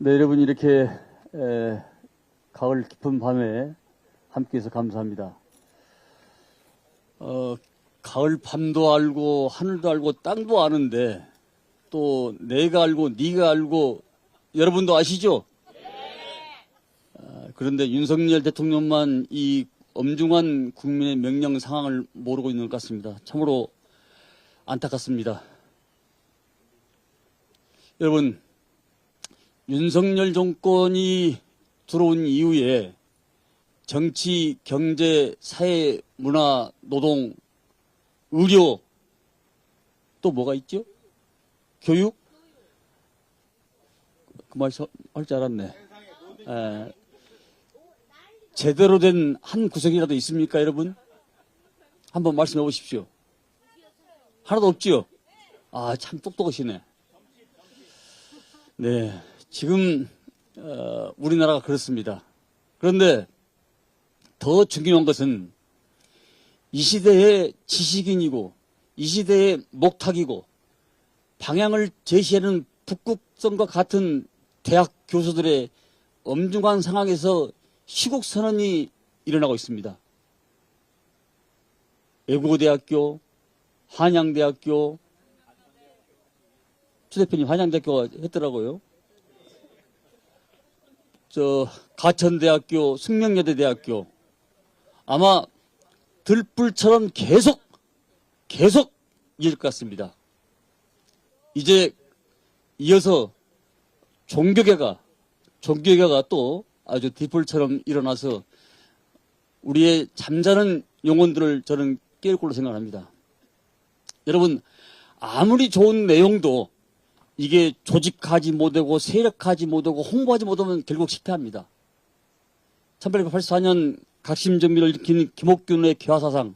네, 여러분 이렇게 가을 깊은 밤에 함께해서 감사합니다. 가을 밤도 알고 하늘도 알고 땅도 아는데 또 내가 알고 네가 알고 여러분도 아시죠? 그런데 윤석열 대통령만 이 엄중한 국민의 명령 상황을 모르고 있는 것 같습니다. 참으로 안타깝습니다. 여러분, 윤석열 정권이 들어온 이후에 정치, 경제, 사회, 문화, 노동, 의료, 또 뭐가 있죠? 교육? 그 말 할 줄 알았네. 제대로 된 한 구석이라도 있습니까, 여러분? 한번 말씀해 보십시오. 하나도 없지요? 아, 참 똑똑하시네. 네, 지금 우리나라가 그렇습니다. 그런데 더 중요한 것은 이 시대의 지식인이고 이 시대의 목탁이고 방향을 제시하는 북극성과 같은 대학 교수들의 엄중한 상황에서 시국 선언이 일어나고 있습니다. 애국어대학교, 한양대학교, 추 대표님 한양대학교가 했더라고요. 가천대학교, 숙명여대대학교. 아마 들불처럼 계속 이어질 것 같습니다. 이제 이어서 종교계가 또 아주 들불처럼 일어나서 우리의 잠자는 영혼들을 저는 깨울 걸로 생각합니다. 여러분, 아무리 좋은 내용도 이게 조직하지 못하고 세력하지 못하고 홍보하지 못하면 결국 실패합니다. 1884년 각심정비를 일으킨 김옥균의 개화사상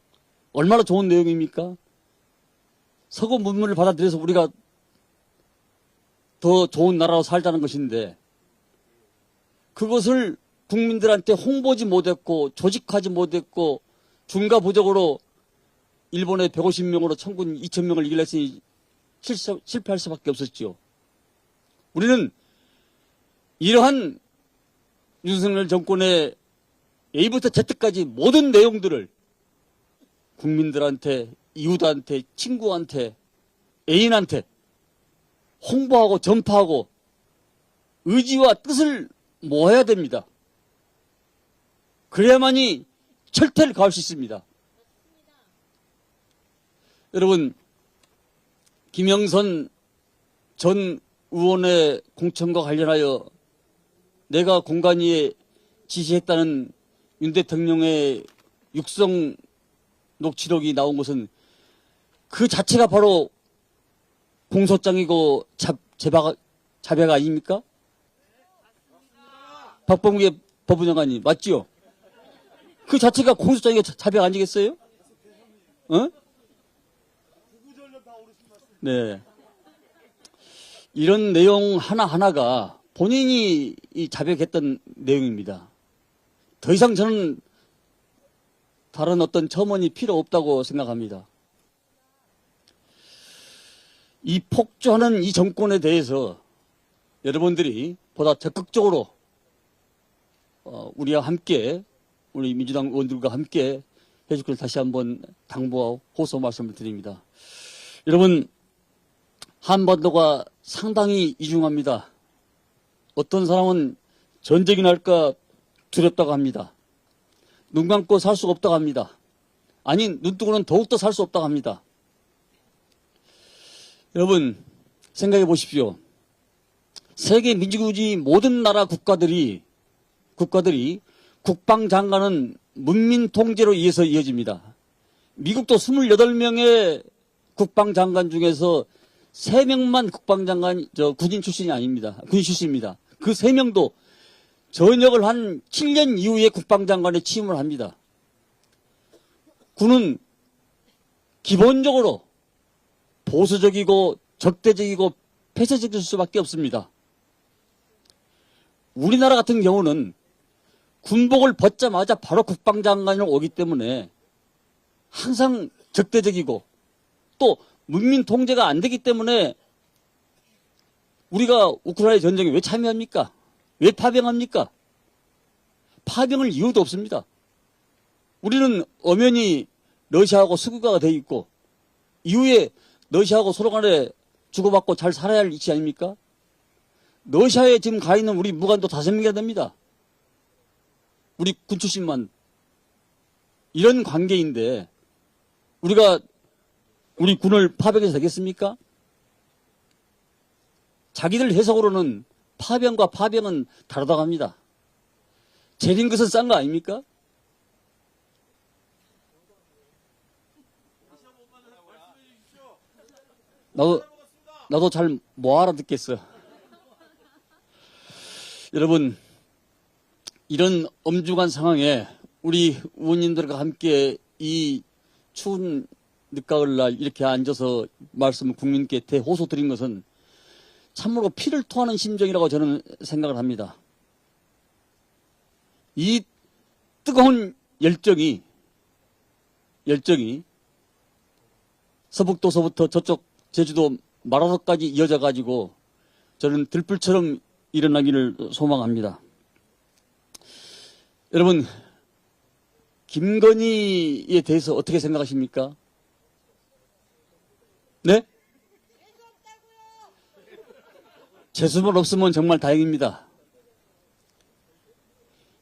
얼마나 좋은 내용입니까? 서구 문물을 받아들여서 우리가 더 좋은 나라로 살자는 것인데 그것을 국민들한테 홍보하지 못했고 조직하지 못했고 중과부적으로 일본의 150명으로 청군 2000명을 이길랬으니 실패할 수밖에 없었죠. 우리는 이러한 윤석열 정권의 A부터 Z까지 모든 내용들을 국민들한테, 이웃한테, 친구한테, 애인한테 홍보하고 전파하고 의지와 뜻을 모아야 됩니다. 그래야만이 철퇴를 가할 수 있습니다. 여러분, 김영선 전 의원의 공천과 관련하여 내가 공관위에 지시했다는 윤 대통령의 육성 녹취록이 나온 것은 그 자체가 바로 공소장이고 자백 아닙니까? 박범계 법무장관님 맞지요? 그 자체가 공소장이고 자백 아니겠어요? 어? 네. 이런 내용 하나하나가 본인이 자백했던 내용입니다. 더 이상 저는 다른 어떤 첨언이 필요 없다고 생각합니다. 이 폭주하는 이 정권에 대해서 여러분들이 보다 적극적으로 우리와 함께 우리 민주당 의원들과 함께 해줄 것을 다시 한번 당부하고 호소 말씀을 드립니다. 여러분, 한반도가 상당히 이중합니다. 어떤 사람은 전쟁이 날까 두렵다고 합니다. 눈 감고 살 수가 없다고 합니다. 아니, 눈 뜨고는 더욱더 살 수 없다고 합니다. 여러분, 생각해 보십시오. 세계 민주주의 모든 나라 국가들이 국방장관은 문민 통제로 의해서 이어집니다. 미국도 28명의 국방장관 중에서 3명만 국방장관, 군인 출신이 아닙니다. 군인 출신입니다. 그 3명도 전역을 한 7년 이후에 국방장관에 취임을 합니다. 군은 기본적으로 보수적이고 적대적이고 폐쇄적일 수밖에 없습니다. 우리나라 같은 경우는 군복을 벗자마자 바로 국방장관으로 오기 때문에 항상 적대적이고 또 문민 통제가 안 되기 때문에 우리가 우크라이나 전쟁에 왜 참여합니까? 왜 파병합니까? 파병할 이유도 없습니다. 우리는 엄연히 러시아하고 수교가 돼 있고 이후에 러시아하고 서로 간에 주고받고 잘 살아야 할 위치 아닙니까? 러시아에 지금 가 있는 우리 무관도 5명이나 됩니다. 우리 군 출신만. 이런 관계인데 우리가 우리 군을 파병해서 되겠습니까? 자기들 해석으로는 파병과 파병은 다르다고 합니다. 재린 것은 싼 거 아닙니까? 나도 잘 못 알아듣겠어. 여러분, 이런 엄중한 상황에 우리 의원님들과 함께 이 추운 늦가을날 이렇게 앉아서 말씀을 국민께 대호소 드린 것은 참으로 피를 토하는 심정이라고 저는 생각을 합니다. 이 뜨거운 열정이 서북도서부터 저쪽 제주도 마라도까지 이어져 가지고 저는 들불처럼 일어나기를 소망합니다. 여러분, 김건희에 대해서 어떻게 생각하십니까? 네? 재수만 없으면 정말 다행입니다.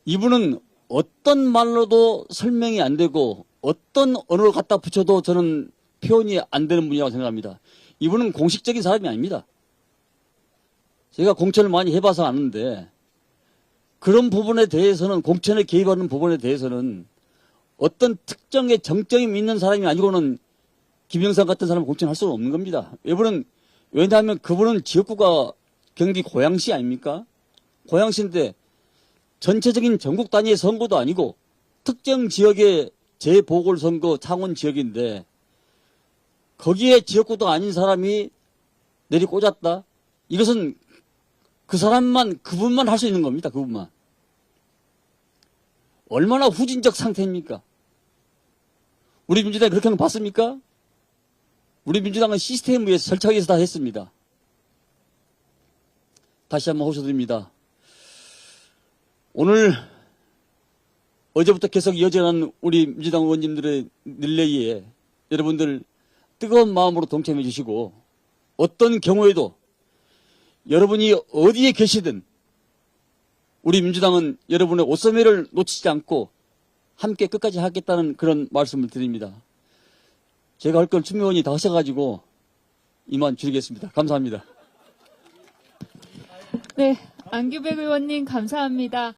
이분은 어떤 말로도 설명이 안 되고 어떤 언어를 갖다 붙여도 저는 표현이 안 되는 분이라고 생각합니다. 이분은 공식적인 사람이 아닙니다. 제가 공천을 많이 해봐서 아는데 그런 부분에 대해서는 공천에 개입하는 부분에 대해서는 어떤 특정의 정점이 있는 사람이 아니고는 김영삼 같은 사람을 공천할 수는 없는 겁니다. 왜냐하면 그분은 지역구가 경기 고양시 아닙니까? 고양시인데 전체적인 전국 단위의 선거도 아니고 특정 지역의 재보궐선거 창원 지역인데 거기에 지역구도 아닌 사람이 내리꽂았다? 이것은 그분만 할 수 있는 겁니다. 그분만. 얼마나 후진적 상태입니까? 우리 민주당이 그렇게 하는 거 봤습니까? 우리 민주당은 시스템에 의해서 절차에 의해서 다 했습니다. 다시 한번 호소드립니다. 오늘 어제부터 계속 이어져가는 우리 민주당 의원님들의 릴레이에 여러분들 뜨거운 마음으로 동참해 주시고 어떤 경우에도 여러분이 어디에 계시든 우리 민주당은 여러분의 옷소매를 놓치지 않고 함께 끝까지 하겠다는 그런 말씀을 드립니다. 제가 할 걸 추미 의원이 다 하셔가지고 이만 줄이겠습니다. 감사합니다. 네, 안규백 의원님 감사합니다.